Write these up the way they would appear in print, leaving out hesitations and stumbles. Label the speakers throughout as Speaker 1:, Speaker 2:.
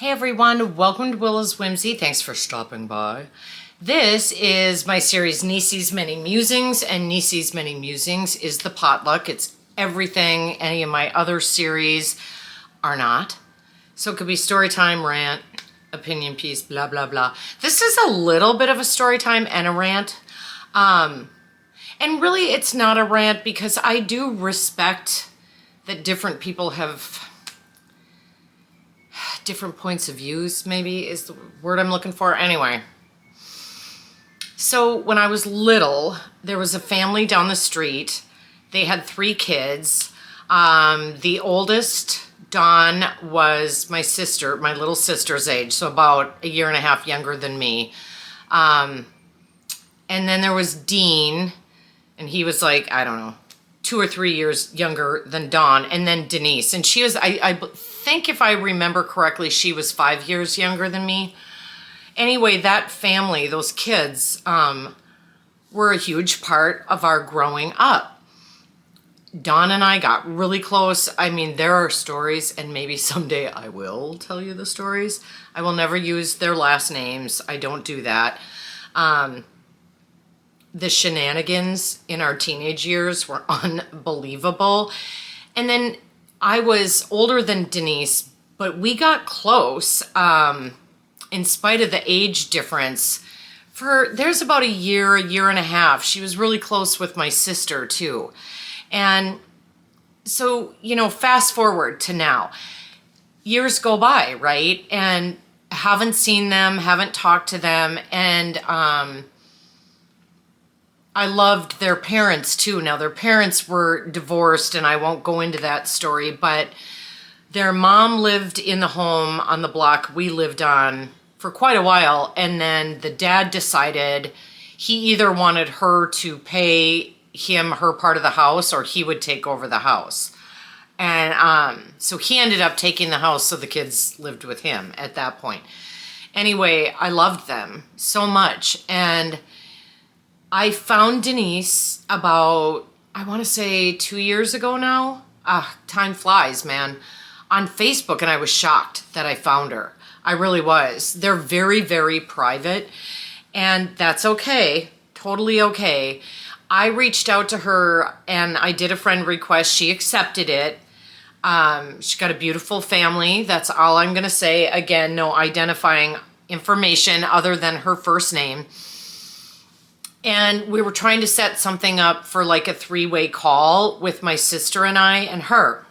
Speaker 1: Hey everyone, welcome to Willa's Whimsy. Thanks for stopping by. This is my series Neecie's Many Musings, and Neecie's Many Musings is the potluck. It's everything any of my other series are not. So it could be story time, rant, opinion piece, blah, blah, blah. This is a little bit of a story time and a rant. And really it's not a rant because I do respect that different people have different points of views, maybe is the word I'm looking for. Anyway, so when I was little, there was a family down the street. They had 3 kids. The oldest, Dawn, was my sister, my little sister's age, so about a year and a half younger than me. And then there was Dean, and he was like, I don't know, 2 or 3 years younger than Dawn, and then Denise. And she was, I think if I remember correctly, she was 5 years younger than me. Anyway, that family, those kids, were a huge part of our growing up. Dawn and I got really close. I mean, there are stories, and maybe someday I will tell you the stories. I will never use their last names. I don't do that. The shenanigans in our teenage years were unbelievable. And then I was older than Denise, but we got close in spite of the age difference. There's about a year and a half. She was really close with my sister too. And so, you know, fast forward to now. Years go by, right? And haven't seen them, haven't talked to them, and I loved their parents too. Now, their parents were divorced, and I won't go into that story, but their mom lived in the home on the block we lived on for quite a while, and then the dad decided he either wanted her to pay him her part of the house or he would take over the house. And so he ended up taking the house, so the kids lived with him at that point. Anyway, I loved them so much, and I found Denise about, I want to say 2 years ago now. Time flies, man. On Facebook, and I was shocked that I found her. I really was. They're very, very private, and that's okay. Totally okay. I reached out to her, and I did a friend request. She accepted it. She's got a beautiful family. That's all I'm going to say. Again, no identifying information other than her first name. And we were trying to set something up for like a 3-way call with my sister and I and her.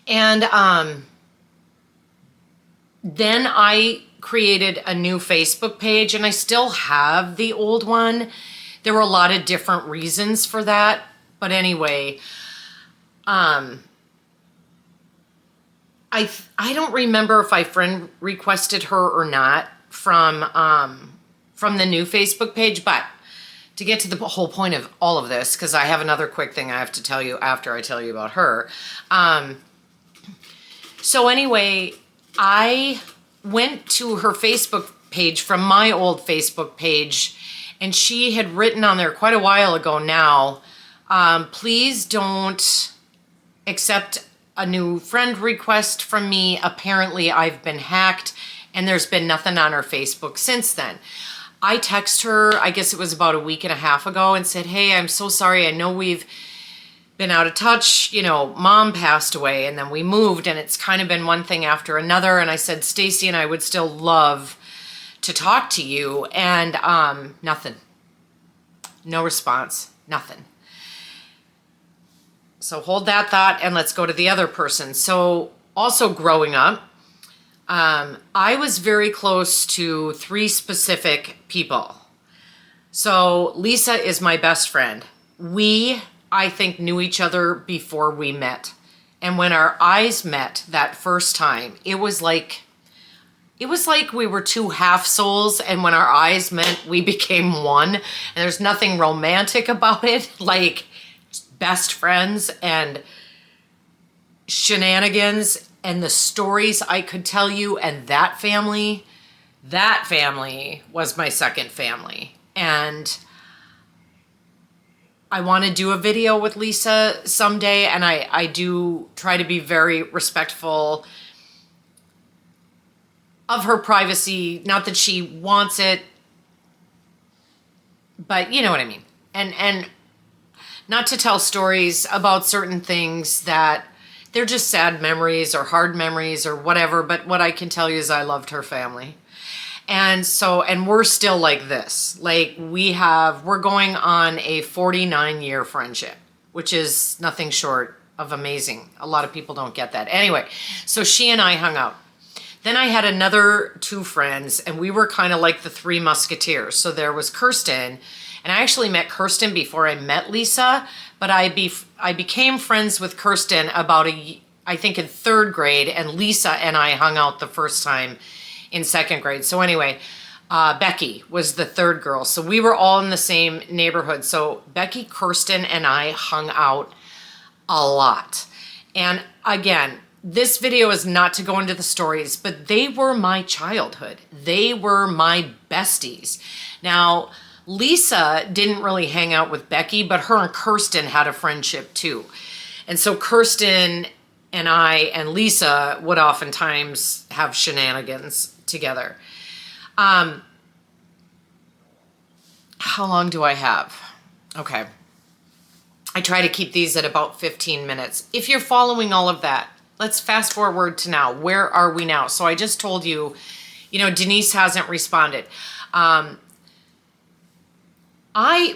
Speaker 1: And then I created a new Facebook page, and I still have the old one. There were a lot of different reasons for that. But anyway, I don't remember if I friend requested her or not from the new Facebook page, but to get to the whole point of all of this, because I have another quick thing I have to tell you after I tell you about her. So anyway, I went to her Facebook page from my old Facebook page, and she had written on there quite a while ago now, please don't accept a new friend request from me. Apparently I've been hacked, and there's been nothing on her Facebook since then. I texted her, I guess it was about a week and a half ago, and said, hey, I'm so sorry. I know we've been out of touch. You know, Mom passed away, and then we moved, and it's kind of been one thing after another. And I said, Stacy and I would still love to talk to you. And nothing. No response. Nothing. So hold that thought, and let's go to the other person. So also growing up, I was very close to 3 specific people. So Lisa is my best friend. We, I think, knew each other before we met. And when our eyes met that first time, it was like we were 2 half souls, and when our eyes met, we became one. And there's nothing romantic about it, like best friends and shenanigans and the stories I could tell you. And that family was my second family. And I want to do a video with Lisa someday, and I do try to be very respectful of her privacy. Not that she wants it, but you know what I mean. And not to tell stories about certain things that they're just sad memories or hard memories or whatever. But what I can tell you is I loved her family. And so, and we're still like this. Like we're going on a 49-year friendship, which is nothing short of amazing. A lot of people don't get that. Anyway, so she and I hung out. Then I had another two friends, and we were kind of like the Three Musketeers. So there was Kirsten, and I actually met Kirsten before I met Lisa, but I became friends with Kirsten I think in third grade, and Lisa and I hung out the first time in second grade. So anyway, Becky was the third girl. So we were all in the same neighborhood. So Becky, Kirsten, and I hung out a lot. And again, this video is not to go into the stories, but they were my childhood. They were my besties. Now, Lisa didn't really hang out with Becky, but her and Kirsten had a friendship too. And so Kirsten and I and Lisa would oftentimes have shenanigans together. How long do I have? Okay. I try to keep these at about 15 minutes. If you're following all of that, let's fast forward to now. Where are we now? So I just told you, Denise hasn't responded. I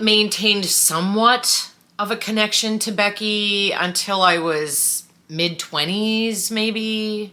Speaker 1: maintained somewhat of a connection to Becky until I was mid-20s, maybe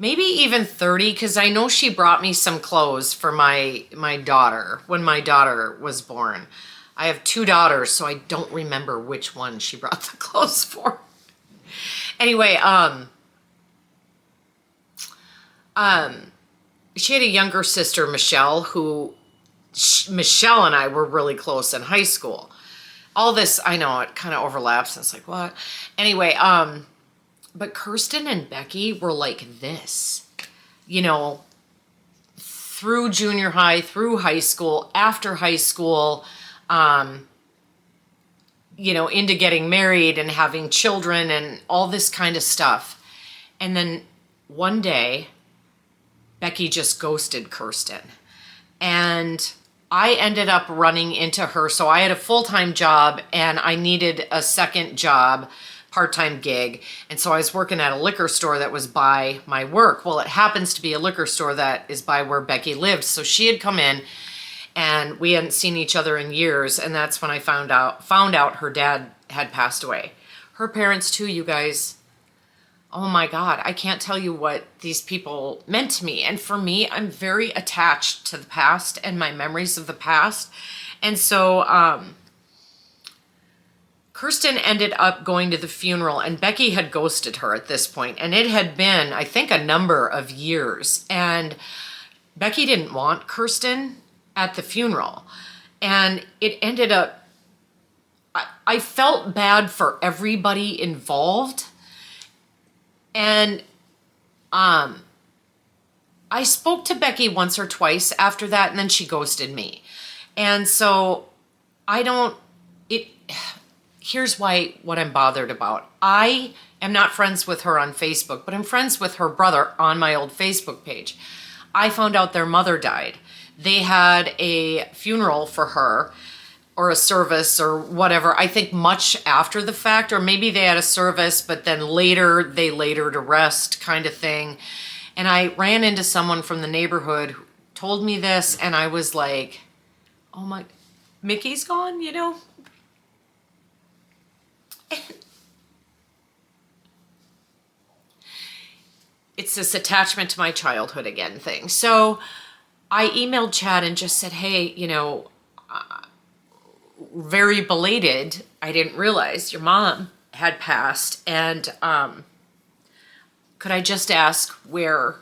Speaker 1: even 30, because I know she brought me some clothes for my daughter when my daughter was born. I have two daughters, so I don't remember which one she brought the clothes for. Anyway, she had a younger sister, Michelle, Michelle and I were really close in high school. All this, I know it kind of overlaps. And it's like, what? Anyway, but Kirsten and Becky were like this, through junior high, through high school, after high school, into getting married and having children and all this kind of stuff. And then one day, Becky just ghosted Kirsten. And I ended up running into her. So I had a full-time job and I needed a second job, part-time gig. And so I was working at a liquor store that was by my work. Well, it happens to be a liquor store that is by where Becky lived. So she had come in and we hadn't seen each other in years. And that's when I found out her dad had passed away. Her parents too, you guys. Oh my God, I can't tell you what these people meant to me. And for me, I'm very attached to the past and my memories of the past. And so Kirsten ended up going to the funeral, and Becky had ghosted her at this point. And it had been, I think, a number of years. And Becky didn't want Kirsten at the funeral. And it ended up, I felt bad for everybody involved. And I spoke to Becky once or twice after that, and then she ghosted me. And so here's what I'm bothered about. I am not friends with her on Facebook, but I'm friends with her brother on my old Facebook page. I found out their mother died. They had a funeral for her, or a service or whatever, I think much after the fact, or maybe they had a service, but then later they laid her to rest kind of thing. And I ran into someone from the neighborhood who told me this, and I was like, oh my, Mickey's gone, It's this attachment to my childhood again thing. So I emailed Chad and just said, hey, very belated, I didn't realize your mom had passed, and could I just ask where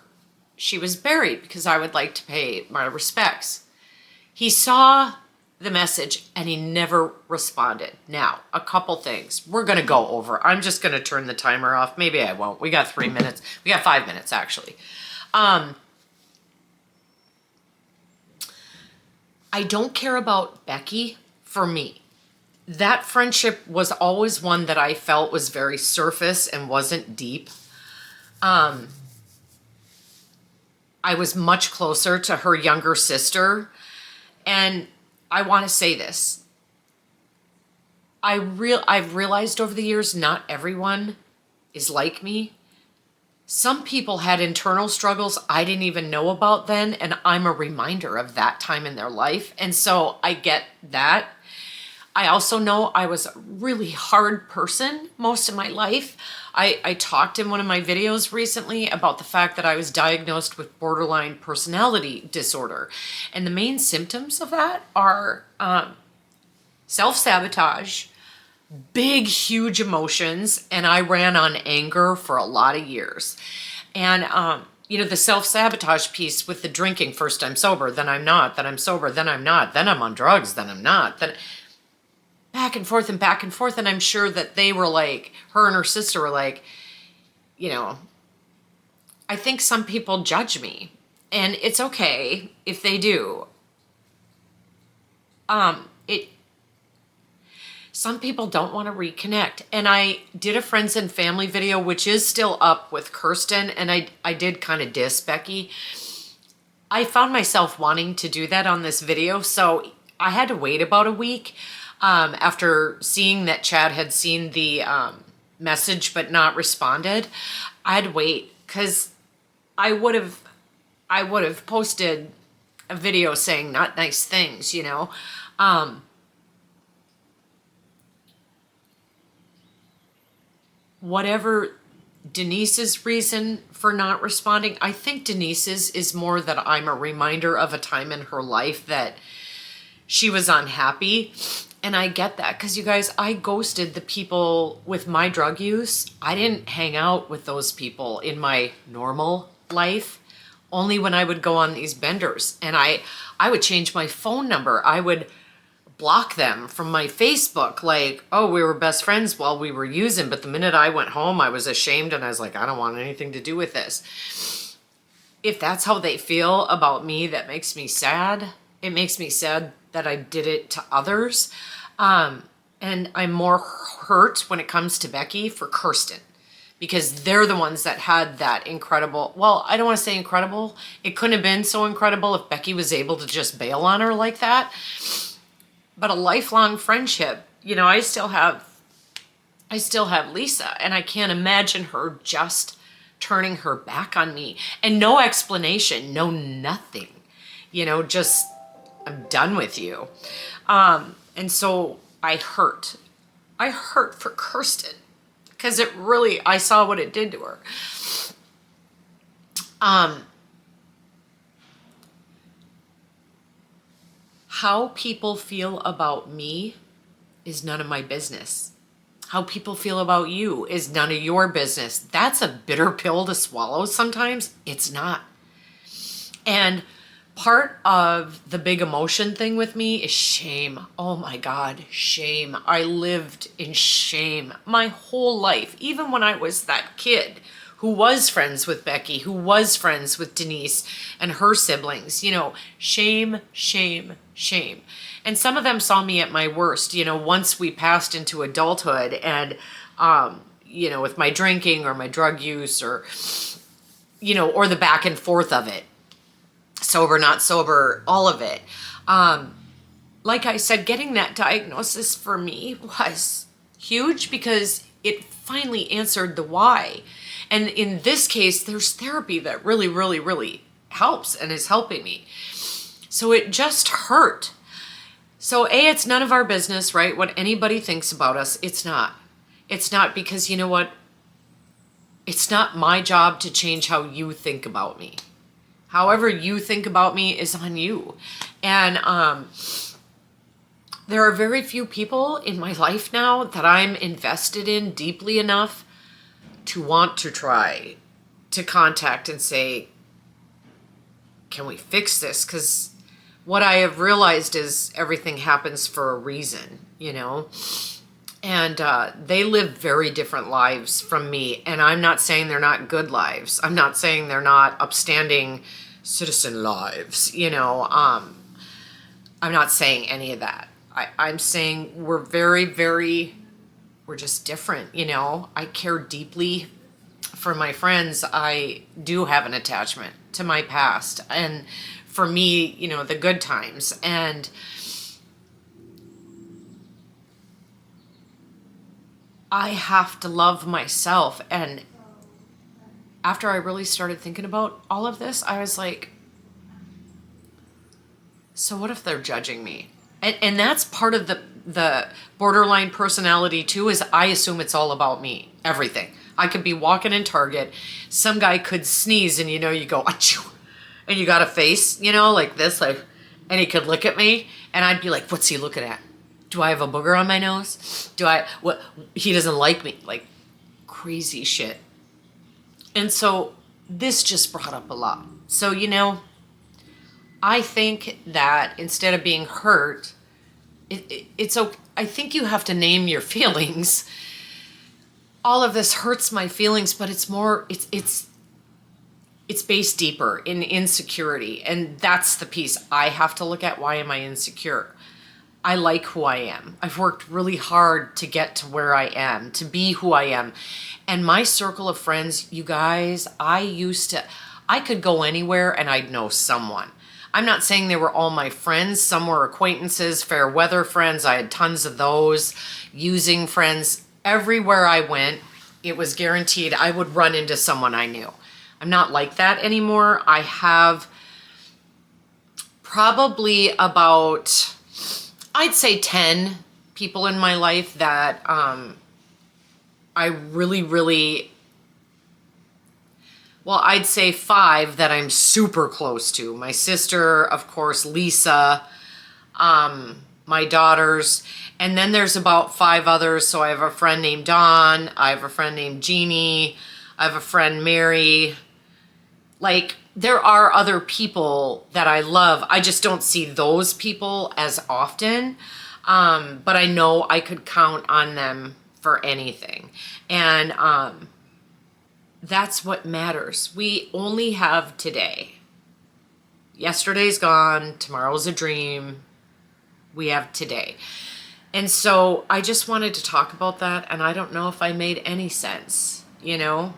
Speaker 1: she was buried, because I would like to pay my respects. He saw the message and he never responded. Now, a couple things we're going to go over. I'm just going to turn the timer off. Maybe I won't. We got 3 minutes. We got 5 minutes actually. I don't care about Becky. For me, that friendship was always one that I felt was very surface and wasn't deep. I was much closer to her younger sister. And I want to say this. I've realized over the years, not everyone is like me. Some people had internal struggles I didn't even know about then, and I'm a reminder of that time in their life. And so I get that. I also know I was a really hard person most of my life. I talked in one of my videos recently about the fact that I was diagnosed with borderline personality disorder. And the main symptoms of that are self-sabotage, big, huge emotions, and I ran on anger for a lot of years. And, the self-sabotage piece with the drinking, first I'm sober, then I'm not, then I'm sober, then I'm not, then I'm on drugs, then I'm not, then back and forth and back and forth. And I'm sure that they were like, her and her sister were like, I think some people judge me, and it's okay if they do. Some people don't want to reconnect. And I did a friends and family video, which is still up with Kirsten, and I did kind of diss Becky. I found myself wanting to do that on this video, so I had to wait about a week after seeing that Chad had seen the message but not responded. I had to wait because I would have posted a video saying not nice things, whatever Denise's reason for not responding, I think Denise's is more that I'm a reminder of a time in her life that she was unhappy. And I get that because, you guys, I ghosted the people with my drug use. I didn't hang out with those people in my normal life, only when I would go on these benders. And I would change my phone number. I would block them from my Facebook, like, oh, we were best friends while we were using, but the minute I went home, I was ashamed and I was like, I don't want anything to do with this. If that's how they feel about me, that makes me sad. It makes me sad that I did it to others. And I'm more hurt when it comes to Becky for Kirsten, because they're the ones that had that incredible, well, I don't want to say incredible. It couldn't have been so incredible if Becky was able to just bail on her like that. But a lifelong friendship, I still have Lisa, and I can't imagine her just turning her back on me and no explanation, no nothing, just I'm done with you. And so I hurt for Kirsten because I saw what it did to her. How people feel about me is none of my business. How people feel about you is none of your business. That's a bitter pill to swallow sometimes. It's not. And part of the big emotion thing with me is shame. Oh my God, shame. I lived in shame my whole life, even when I was that kid who was friends with Becky, who was friends with Denise and her siblings. Shame, shame, shame. And some of them saw me at my worst, once we passed into adulthood and, with my drinking or my drug use or the back and forth of it, sober, not sober, all of it. Like I said, getting that diagnosis for me was huge because it finally answered the why. And in this case, there's therapy that really, really, really helps and is helping me. So it just hurt. So it's none of our business, right? What anybody thinks about us, it's not. It's not, because you know what? It's not my job to change how you think about me. However you think about me is on you. And there are very few people in my life now that I'm invested in deeply enough to want to try to contact and say, can we fix this? Because what I have realized is everything happens for a reason, and they live very different lives from me. And I'm not saying they're not good lives. I'm not saying they're not upstanding citizen lives, I'm not saying any of that. I'm saying we're very, very, we're just different, I care deeply for my friends, I do have an attachment to my past. And for me, you know, the good times. And I have to love myself. And after I really started thinking about all of this, I was like, so what if they're judging me? And that's part of the borderline personality too, is I assume it's all about me, everything. I could be walking in Target, some guy could sneeze and you know, you go, achoo, and you got a face, you know, like this, like, and he could look at me and I'd be like, what's he looking at? Do I have a booger on my nose? What, he doesn't like me, like crazy shit. And so this just brought up a lot. So, you know, I think that instead of being hurt, it's okay. I think you have to name your feelings. All of this hurts my feelings, but it's more, it's based deeper in insecurity. And that's the piece I have to look at. Why am I insecure? I like who I am. I've worked really hard to get to where I am, to be who I am. And my circle of friends, you guys, I could go anywhere and I'd know someone. I'm not saying they were all my friends. Some were acquaintances, fair weather friends. I had tons of those. Using friends. Everywhere I went, it was guaranteed I would run into someone I knew. I'm not like that anymore. I have probably about, I'd say 10 people in my life that I really, well, I'd say 5 that I'm super close to. My sister, of course, Lisa, my daughters, and then there's about 5 others. So I have a friend named Dawn, I have a friend named Jeannie, I have a friend Mary. Like, there are other people that I love. I just don't see those people as often. But I know I could count on them for anything. And that's what matters. We only have today. Yesterday's gone. Tomorrow's a dream. We have today. And so I just wanted to talk about that. And I don't know if I made any sense, you know?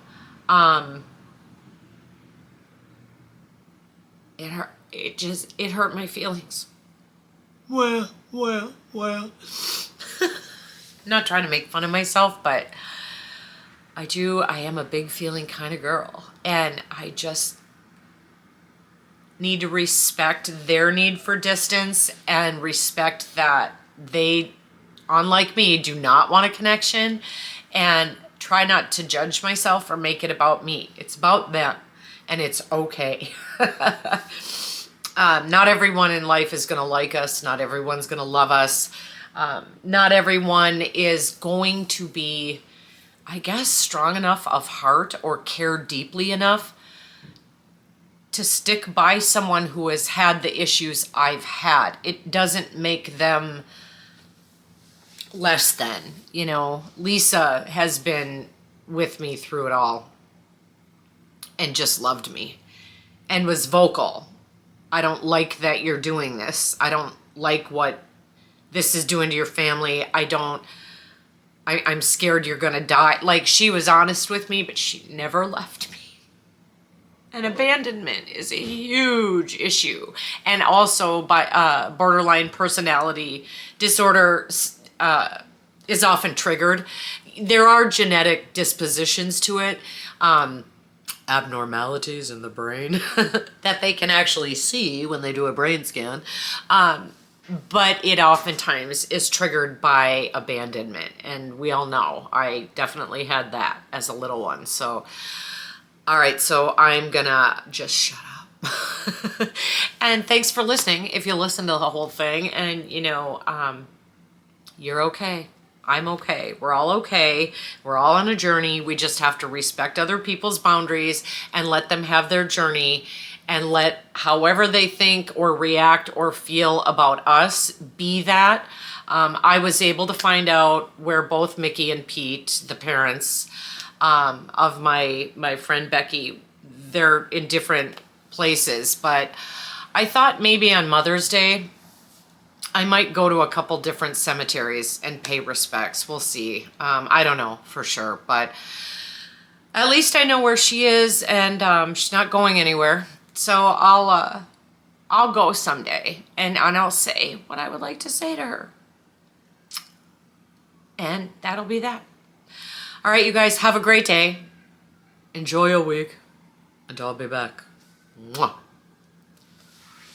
Speaker 1: It hurt my feelings. Well. Not trying to make fun of myself, but I am a big feeling kind of girl. And I just need to respect their need for distance and respect that they, unlike me, do not want a connection, and try not to judge myself or make it about me. It's about them, and it's okay. Not everyone in life is going to like us. Not everyone's going to love us. Not everyone is going to be, I guess, strong enough of heart or care deeply enough to stick by someone who has had the issues I've had. It doesn't make them less than, you know. Lisa has been with me through it all and just loved me and was vocal. I don't like that you're doing this. I don't like what this is doing to your family. I'm scared you're gonna die. Like, she was honest with me, but she never left me. And abandonment is a huge issue. And also by borderline personality disorder is often triggered. There are genetic dispositions to it, abnormalities in the brain that they can actually see when they do a brain scan. But it oftentimes is triggered by abandonment. And we all know I definitely had that as a little one. So, all right, so I'm gonna just shut up. And thanks for listening. If you listen to the whole thing, and you know, you're okay. I'm okay. We're all okay. We're all on a journey. We just have to respect other people's boundaries and let them have their journey, and let however they think or react or feel about us be that. I was able to find out where both Mickey and Pete, the parents of my friend Becky, they're in different places. But I thought maybe on Mother's Day, I might go to a couple different cemeteries and pay respects. We'll see. I don't know for sure, but at least I know where she is, and she's not going anywhere. So I'll go someday, and I'll say what I would like to say to her. And that'll be that. All right, you guys, have a great day. Enjoy your week, and I'll be back. Mwah.